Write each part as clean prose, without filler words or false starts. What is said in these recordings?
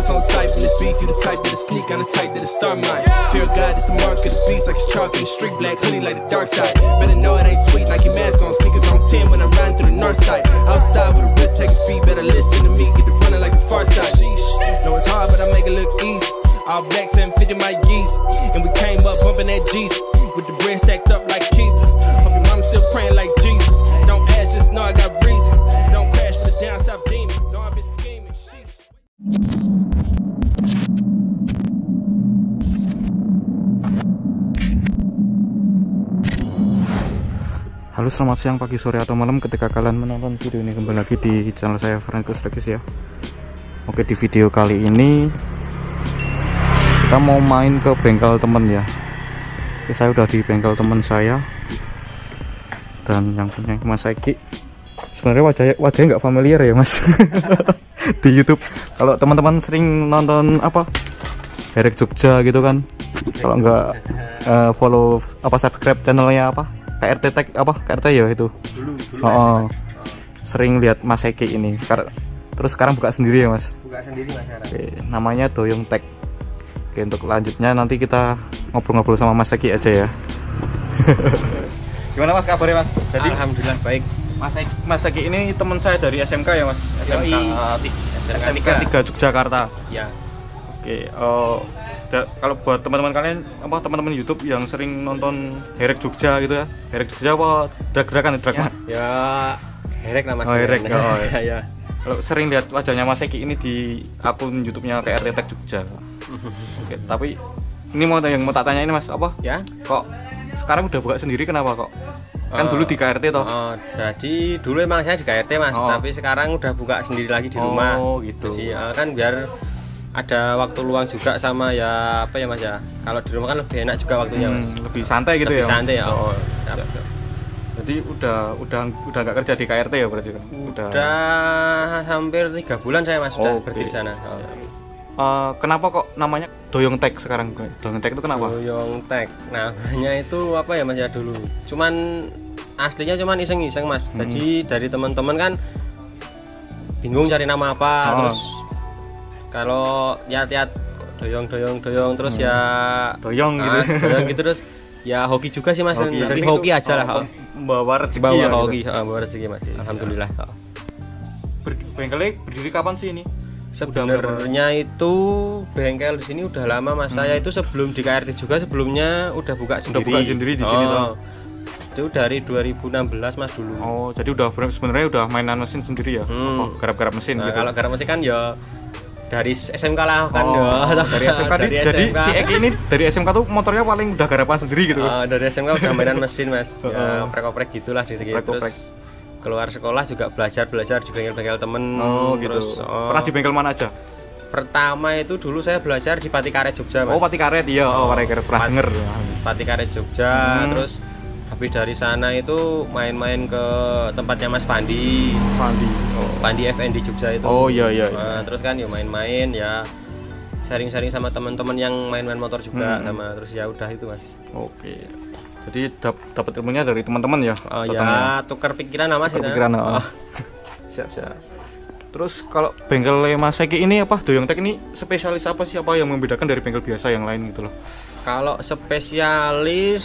boss on sight, when it's beef, you the type that'll sneak, I'm the type that'll start mine. Fear of God is the mark of the beast, like it's chalk in the street, black hoodie like the dark side. Better know it ain't sweet, like your mask on, speakers on 10 when I'm riding through the north side. Outside with a wrist, take a speed, better listen to me, get the running like the far side. Know it's hard, but I make it look easy. All black 750 my G's, and we came up bumping that G's with the bread stacked up like keep. Hope your mama still praying like Jesus. Don't ask, just know I got reason. Don't crash for the down south demon. Know I've been scheming. Halo, selamat siang, pagi, sore, atau malam ketika kalian menonton video ini. Kembali lagi di channel saya, Frankus Regis ya. Oke, di video kali ini kita mau main ke bengkel temen ya. Oke, saya udah di bengkel temen saya, dan yang punya Mas Eki. Sebenarnya wajahnya nggak familiar ya Mas. Di YouTube kalau teman-teman sering nonton apa Herek Jogja gitu kan, kalau nggak follow apa subscribe channelnya apa KRT Tech apa KRT ya itu dulu sering lihat Mas Eki ini. Terus sekarang buka sendiri ya Mas? Buka sendiri Mas. Oke, namanya Doyong Tech. Oke, untuk lanjutnya nanti kita ngobrol-ngobrol sama Mas Eki aja ya. Gimana Mas kabarnya Mas? Jadi alhamdulillah baik. Mas Eki ini teman saya dari SMK ya Mas? SMK 3 Yogyakarta. Ya. Oke, kalau buat teman-teman kalian apa teman-teman YouTube yang sering nonton Herek Jogja gitu ya. Herek Jogja apa drag-dragan drag? Ya, Herek nama saya. Herek. Ya. Kalau sering lihat wajahnya Mas Eki ini di akun YouTube-nya KRT Tech Jogja. Oke, tapi ini mau tak tanya ini Mas, apa? Ya. Kok sekarang udah buka sendiri, kenapa kok? Kan dulu di KRT toh. Jadi dulu emang saya di KRT Mas, tapi sekarang udah buka sendiri lagi di rumah. Oh, gitu. Jadi kan biar ada waktu luang juga sama ya apa ya Mas ya. Kalau di rumah kan lebih enak juga waktunya Mas. Lebih santai gitu lebih ya. Santai ya. Jadi udah nggak kerja di KRT ya berarti kan? Udah hampir 3 bulan saya Mas sudah berdiri di sana. Kenapa kok namanya Doyong Tech sekarang? Doyong Tech itu kenapa? Doyong Tech. Namanya itu apa ya Mas ya dulu. Cuman aslinya cuman iseng-iseng Mas. Jadi dari teman-teman kan bingung cari nama apa, terus kalau lihat doyong terus ya doyong gitu. Doyong gitu terus ya hoki juga sih Mas. Tapi hoki aja lah. Bawa rezeki ya. Hoki, bawa rezeki Mas. Alhamdulillah. Bengkelnya berdiri kapan sih ini? Sebenarnya itu bengkel di sini udah lama Mas. Saya itu sebelum di KRT juga sebelumnya udah buka sendiri. Udah buka sendiri di sini toh. Itu dari 2016 Mas dulu. Oh, jadi udah sebenarnya udah mainan mesin sendiri ya? Garap-garap mesin gitu. Kalau garap mesin kan ya dari SMK lah kan dari SMK jadi si Eki ini dari SMK tuh motornya paling udah garapan sendiri gitu. Dari SMK udah mainan mesin Mas. Ya oprek-oprek gitulah gitu. Terus keluar sekolah juga belajar di bengkel-bengkel temen. Gitu. Terus, pernah di bengkel mana aja? Pertama itu dulu saya belajar di Pati Karet Jogja Mas. Pati Karet iya, Pati Karet pernah denger. Pati Karet Jogja, terus habis dari sana itu main-main ke tempatnya Mas Pandi. Pandi FND Jogja itu. Iya. Terus kan ya main-main ya sharing-sharing sama teman-teman yang main-main motor juga sama terus ya udah itu Mas. Oke. Jadi dapat ilmunya dari teman-teman ya? Ya, tukar pikiran sama sih. Siap. Terus kalau bengkel Mas Eki ini apa Doyong Tech ini spesialis apa sih, apa yang membedakan dari bengkel biasa yang lain gitu loh? Kalau spesialis,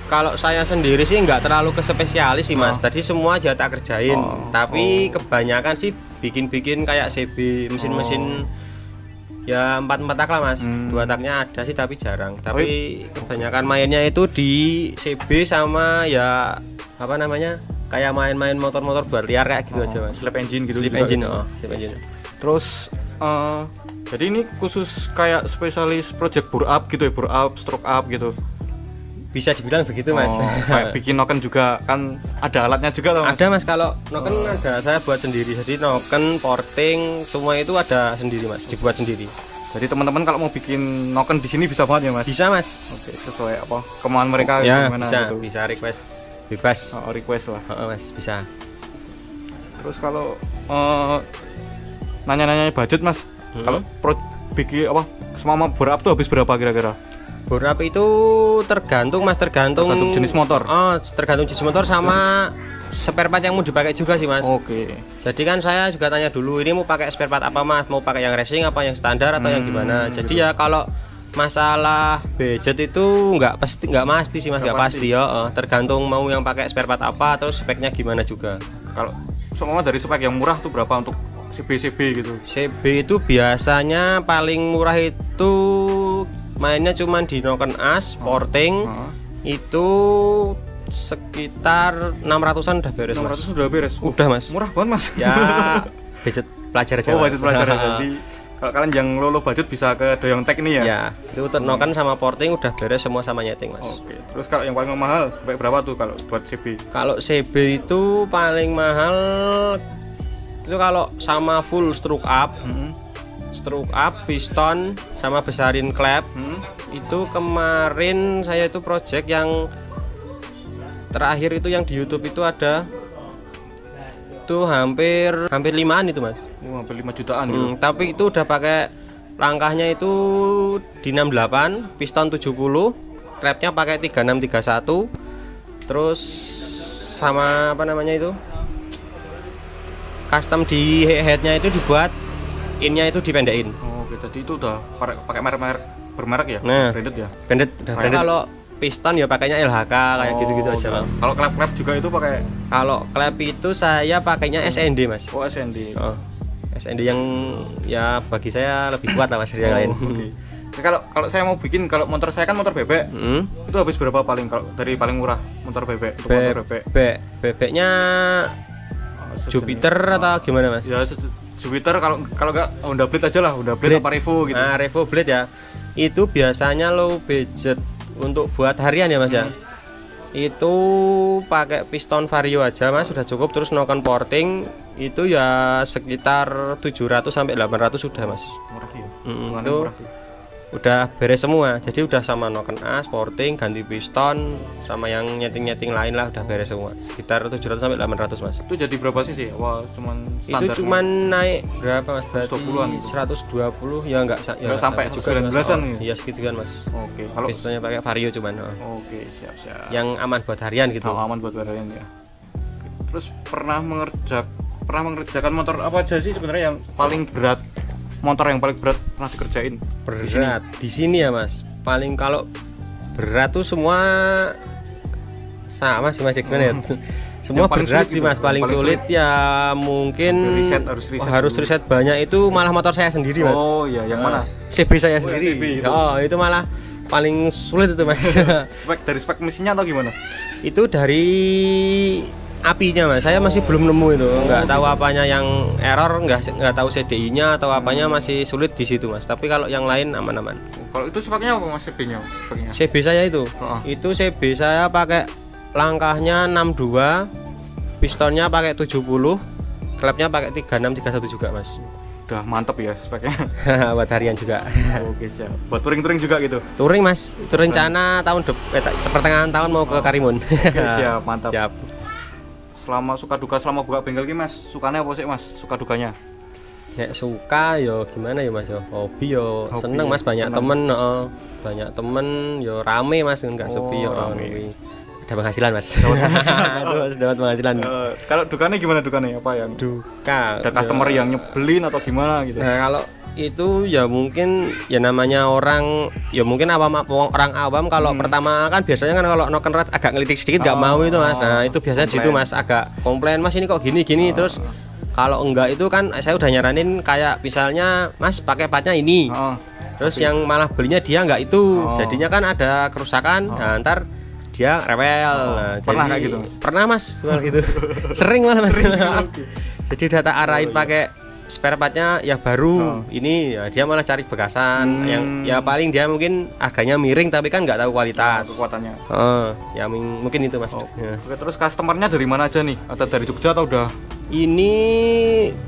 kalau saya sendiri sih nggak terlalu ke spesialis sih Mas. Tadi semua aja tak kerjain. Tapi kebanyakan sih bikin kayak CB, mesin-mesin ya 4 tak lah Mas. 2 taknya ada sih tapi jarang. Tapi kebanyakan mainnya itu di CB sama ya apa namanya? Kayak main-main motor-motor buat liar kayak gitu aja Mas. Slip engine gitu. Slip engine. Terus jadi ini khusus kayak spesialis project bore up gitu ya, bore up, stroke up gitu. Bisa dibilang begitu Mas. Kayak bikin noken juga kan ada alatnya juga loh Mas. Ada Mas, kalau noken ada saya buat sendiri. Jadi noken, porting, semua itu ada sendiri Mas, dibuat sendiri. Jadi teman-teman kalau mau bikin noken di sini bisa banget ya Mas? Bisa Mas. Oke, sesuai apa kemauan mereka ya, gimana gitu. Bisa request bebas. Request lah. Mas, bisa. Terus kalau nanya-nanya budget Mas, kalau bikin apa semua berapa tuh habis berapa kira-kira? Borap itu tergantung Mas, tergantung jenis motor. Tergantung jenis motor sama spare part yang mau dipakai juga sih mas. Oke. Jadi kan saya juga tanya dulu, ini mau pakai spare part apa mas? Mau pakai yang racing apa yang standar atau yang gimana? Jadi gitu. ya kalau masalah budget itu nggak pasti sih mas, nggak pasti ya. Tergantung mau yang pakai spare part apa, terus speknya gimana juga. Kalau semua dari spek yang murah tuh berapa untuk CB gitu? CB itu biasanya paling murah itu mainnya cuman di Noken As, porting itu sekitar 600-an udah beres. 600 mas. Udah beres. Udah mas. Murah banget mas. Ya budget pelajar aja. Budget pelajar aja. Jadi kalau kalian yang low budget bisa ke Doyong Tech ini ya. Ya, itu untuk Noken sama porting udah beres semua sama nyeting mas. Oke. Terus kalau yang paling mahal berapa tuh kalau buat CB? Kalau CB itu paling mahal itu kalau sama full stroke up, piston sama besarin klep. Itu kemarin saya itu project yang terakhir itu yang di YouTube itu ada itu hampir 5-an itu mas. Hampir 5 jutaan gitu. Tapi itu udah pakai langkahnya itu di 68, piston 70, klepnya pakai 3631, terus sama apa namanya itu custom di headnya itu dibuat innya itu dipendekin. Oke, tadi itu udah pakai merek bermerek ya? Nah, branded ya? Branded. Kalau piston ya pakainya LHK kayak gitu-gitu aja. Kalau klep juga itu pakai? Kalau klep itu saya pakainya SND mas. Oh SND. SND yang ya bagi saya lebih kuat lah mas dari yang lain. Okay. Kalau saya mau bikin, kalau motor saya kan motor bebek, itu habis berapa paling kalau dari paling murah motor bebek? Bebeknya Jupiter atau gimana mas? Ya Jupiter, kalau nggak Honda Blade aja lah, Honda Blade apa Revo gitu. Nah Revo Blade ya, itu biasanya low budget untuk buat harian ya mas ya. Itu pakai piston vario aja mas sudah cukup, terus Noken porting itu ya sekitar 700 sampai 800 sudah mas. Murah sih. Itu murah sih. Udah beres semua, jadi udah sama Noken As, porting, ganti piston, sama yang nyeting lain lah udah beres semua. Sekitar 700 sampai 800 mas. Itu jadi berapa sih? Wah, cuman standar. Itu cuman naik berapa mas? Berarti 120-an. 120 ya enggak sampai 19-an ya. Iya segitu kan mas. Oke, kalau pistonnya pakai vario cuman. Oke, siap. Yang aman buat harian gitu. Aman buat harian ya. Terus pernah mengerjakan motor apa aja sih sebenarnya yang paling berat? Motor yang paling berat pernah dikerjain? Berat di sini ya mas. Paling kalau berat tuh semua sama sih mas, gimana ya? Semua berat sih mas. Paling sulit ya mungkin harus riset banyak, itu malah motor saya sendiri mas. Oh iya, yang mana? CB saya sendiri. Itu malah paling sulit itu mas. Dari spek mesinnya atau gimana? Itu dari apinya mas, saya masih belum nemu itu, nggak tahu apanya yang error, nggak tahu CDI-nya atau apanya, masih sulit di situ mas. Tapi kalau yang lain aman-aman. Kalau itu speknya apa mas CB-nya? CB saya itu CB saya pakai langkahnya 62, pistonnya pakai 70, klepnya pakai 3631 juga mas. Udah mantep ya speknya. Buat harian juga. Oke siap. Buat touring juga gitu? Touring mas, itu rencana pertengahan tahun mau ke Karimun. Oke siap, mantap. Siap. Selama suka duka selama buka bengkel ini mas, sukanya apa sih mas? Suka dukanya? Ya suka yo gimana ya mas yo, hobi yo seneng mas, banyak temen yo rame mas, nggak sepi yo. Ada penghasilan mas. Dapat penghasilan. Kalau dukanya gimana dukanya? Apa yang duka? Ada customer yang nyebelin atau gimana gitu? Nah kalau itu ya mungkin ya namanya orang ya mungkin orang awam kalau pertama kan biasanya kan kalau Noken Red agak ngelitik sedikit nggak mau itu mas. Nah itu biasanya situ mas, agak komplain mas ini kok gini terus kalau enggak itu kan saya udah nyaranin kayak misalnya mas pakai patnya ini terus yang malah belinya dia nggak itu jadinya kan ada kerusakan. Nah ntar dia rewel. Nah, pernah jadi, kayak gitu mas? Pernah mas gitu. Sering malah mas. Jadi udah tak arahin pakai spare partnya ya baru ini ya, dia malah cari bekasan yang ya paling dia mungkin harganya miring tapi kan nggak tahu kualitas kekuatannya. Ya mungkin itu mas. Ya. Oke, terus customernya dari mana aja nih? Atau dari Jogja atau udah? Ini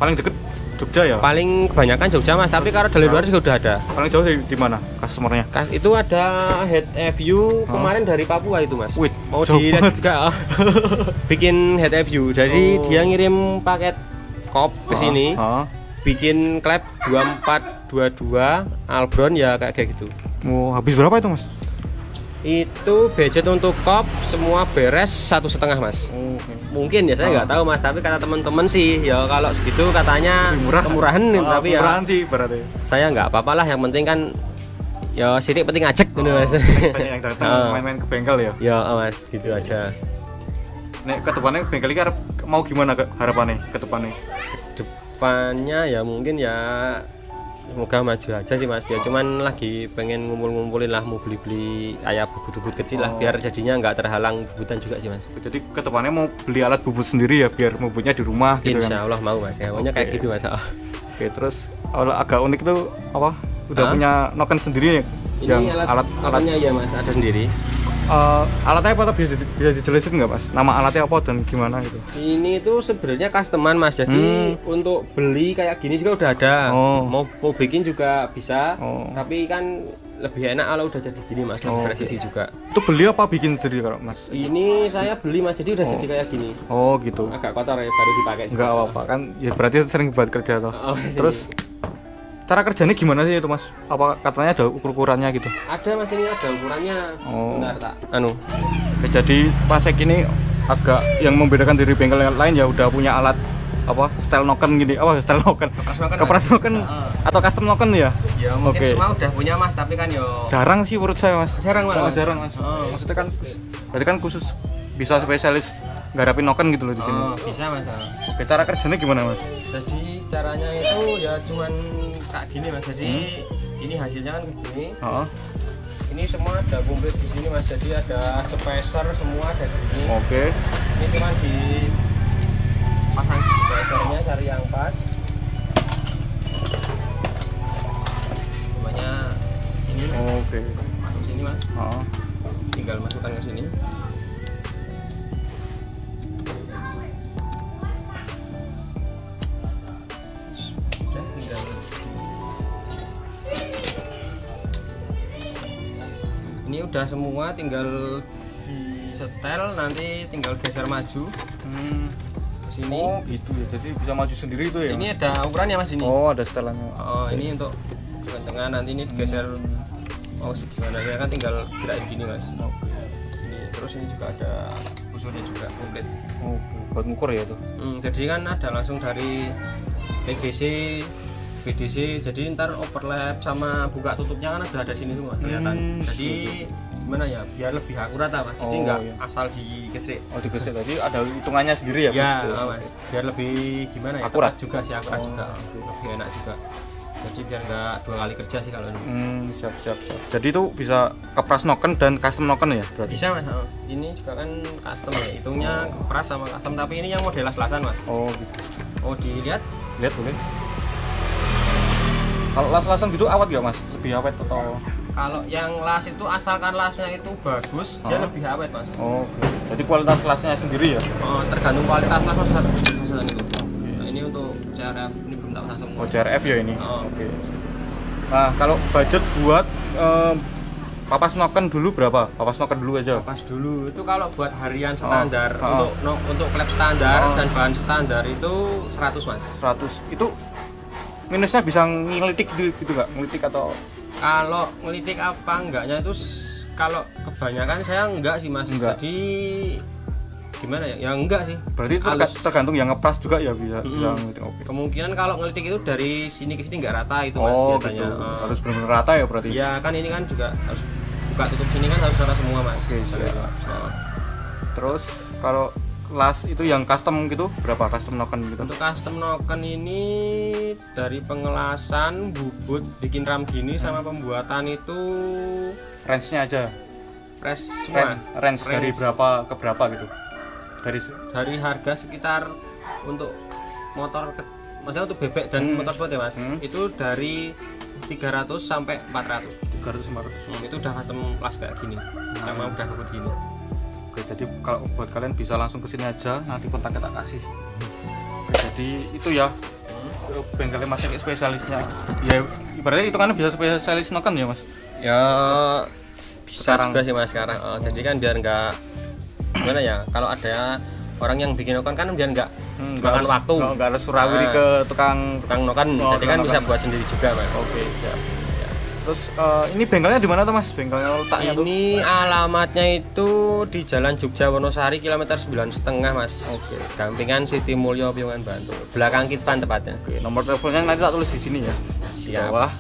paling deket Jogja ya? Paling kebanyakan Jogja mas, tapi kalau dari luar juga udah ada. Paling jauh di mana customernya? Itu ada head FU kemarin dari Papua itu mas. Wih, mau dilihat juga bikin head FU, jadi dia ngirim paket kop ke sini, bikin klep 2422 Albron ya kayak gitu. Habis berapa itu mas? Itu budget untuk kop semua beres 1,5 mas. Mungkin ya saya nggak tahu mas, tapi kata teman-teman sih ya kalau segitu katanya kemurahan nih, tapi ya kemurahan sih berarti. Saya nggak apa-apa lah, yang penting kan ya sidik penting ngajak gitu mas. Banyak yang datang main-main ke bengkel ya. Ya mas gitu aja. Nek ke depannya bengkel ini mau gimana harapannya ke depannya? Depannya ya mungkin ya semoga maju aja sih mas, dia cuman lagi pengen ngumpulin lah, mau beli kayak bubut-bubut kecil lah biar jadinya nggak terhalang bubutan juga sih mas. Jadi kedepannya mau beli alat bubut sendiri ya biar bubutnya di rumah gitu. Insya Allah mau mas, ya maunya kayak gitu mas. Oke, terus agak unik tuh apa? Udah punya noken sendiri ya? Ini yang alatnya ya mas, ada sendiri. Alatnya apa bisa dijelasin nggak mas? Nama alatnya apa dan gimana gitu? Ini tuh sebenarnya customan mas, jadi untuk beli kayak gini juga udah ada. Mau bikin juga bisa, tapi kan lebih enak kalau udah jadi gini mas, lebih presisi juga. Itu beli apa bikin sendiri kalau mas? Ini saya beli mas, jadi udah jadi kayak gini. Oh gitu. Agak kotor ya, baru dipakai. Nggak apa-apa kan? Ya berarti sering buat kerja toh. Terus cara kerjanya gimana sih itu mas? Apa katanya ada ukurannya gitu? Ada mas, ini ada ukurannya. Benar tak? Oke, jadi Pasek ini agak yang membedakan dari bengkel yang lain ya udah punya alat apa style noken gini, style noken, kepras noken atau custom noken ya? Ya mungkin semua udah punya mas, tapi kan yo jarang sih menurut saya mas. Jarang mas. Jarang mas. Maksudnya kan berarti kan khusus bisa spesialis garapin noken gitu loh di sini. Bisa mas. Oke, cara kerjanya gimana mas? Jadi caranya itu ya cuman kayak gini mas. Jadi ini hasilnya kan kayak gini. Ini semua ada komplit di sini mas. Jadi ada spacer semua ada di sini. Oke. Ini cuma di pasang spacernya, cari yang pas. Namanya ini. Oke. Masuk sini mas. Tinggal masukkan ke sini. Ini udah semua, tinggal disetel, nanti tinggal geser maju ke sini. Oh gitu ya, jadi bisa maju sendiri itu ya? Ini ada ukurannya mas ini. Oh ada setelannya. Ini untuk kekencengan, nanti ini digeser mau segimana ya kan, tinggal gerakin gini mas. Ini terus ini juga ada busurnya juga komplit. Buat ngukur ya itu? Jadi kan ada langsung dari PVC, BDC, jadi ntar overlap sama buka tutupnya kan udah ada sini semua kelihatan. Jadi gimana ya, biar lebih akurat mas. Jadi nggak asal digesek. Digesek, tadi ada hitungannya sendiri ya? Ya mas, biar lebih gimana ya, akurat juga sih, akurat juga, lebih enak juga. Jadi biar nggak 2 kali kerja sih kalau ini. Siap. Jadi itu bisa kepras noken dan custom noken ya berarti? Bisa mas. Ini juga kan custom ya, hitungnya kepras sama custom, tapi ini yang model las-lasan mas. Gitu. Dilihat boleh. Kalau las-lasan gitu awet gak mas? Lebih awet atau? Kalau yang las itu asalkan lasnya itu bagus, dia lebih awet mas. Jadi kualitas lasnya sendiri ya? Tergantung kualitas las mas. Itu. Nah, ini untuk CRF, ini belum tak pasang semua. CRF ya ini? Nah kalau budget buat papas noken dulu berapa? Papas noken dulu aja? Papas dulu, itu kalau buat harian standar, untuk klep standar dan bahan standar itu 100 mas. 100, itu minusnya bisa ngelitik gitu nggak? Ngelitik atau? Kalau ngelitik apa enggaknya itu kalau kebanyakan saya enggak sih mas. Jadi gimana ya? Ya enggak sih. Berarti itu tergantung yang ngepras juga ya bisa ngelitik. Kemungkinan kalau ngelitik itu dari sini ke sini nggak rata itu mas biasanya. Gitu. Harus benar-benar rata ya berarti? Ya kan ini kan juga harus buka tutup sini kan harus rata semua mas. Terus kalau las itu yang custom gitu berapa custom noken gitu? Untuk custom noken ini dari pengelasan, bubut, bikin ram gini sama pembuatan itu range-nya aja. Range dari berapa ke berapa gitu? Dari harga sekitar untuk motor maksudnya untuk bebek dan motor sport ya mas. Itu dari 300 sampai 400. 300-400. Itu udah custom las kayak gini. Sama udah bubut gini. Oke, jadi kalau buat kalian bisa langsung ke sini aja, nanti kontaknya tak kasih. Oke, jadi itu ya bengkelnya Mas yang spesialisnya. Ya ibaratnya hitungannya bisa spesialis noken ya Mas? Ya bisa juga sih Mas sekarang. Jadi kan biar nggak gimana ya, kalau ada orang yang bikin noken kan biar nggak makan waktu. Nggak harus surawiri ke tukang noken. Jadi kan bisa buat sendiri juga Mas. Oke, siap. Ya. Terus ini bengkelnya di mana tuh Mas? Bengkelnya letaknya tuh? Ini alamatnya itu di Jalan Jogja Wonosari kilometer 9,5 Mas. Oke. Gampingan Siti Mulyo Piungan Bantul. Belakang Kidspan tepatnya. Oke, nomor teleponnya nanti tak tulis di sini ya. Di Siap. bawah.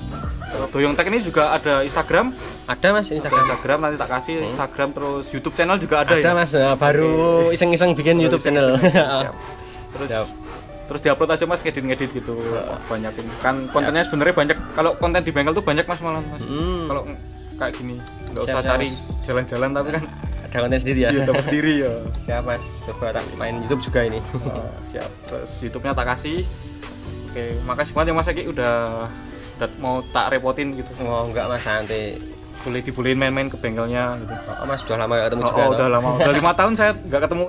Doyong Tech ini juga ada Instagram. Ada Mas Instagram. Instagram nanti tak kasih Instagram, terus YouTube channel juga ada, Ada ya. Mas, baru iseng-iseng bikin YouTube channel. Siap. Terus Siap. terus diupload aja Mas, ngedit gitu. Banyakin. Kan kontennya sebenarnya banyak. Kalau konten di bengkel tuh banyak Mas malah Mas. Kalau kayak gini nggak usah Siap, cari jalan-jalan tapi kan Ada konten sendiri ya. YouTube sendiri ya. Siap Mas, coba tak main YouTube juga ini. Siap. Terus YouTube-nya tak kasih. Oke, makasih banget ya Mas Eki udah mau tak repotin gitu. Oh enggak Mas, santai. Boleh dibolehin main-main ke bengkelnya gitu. Oh Mas, udah lama gak ketemu juga. Udah lama. Udah 5 tahun saya nggak ketemu.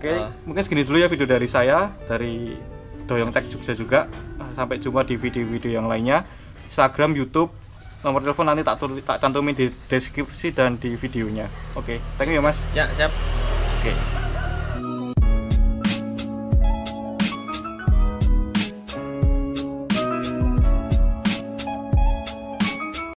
Oke, mungkin segini dulu ya video dari saya, dari Doyong Tech Jogja juga. Sampai jumpa di video-video yang lainnya. Instagram, YouTube, nomor telepon nanti tak cantumin di deskripsi dan di videonya. Oke, thank you ya Mas. Ya, siap. Oke.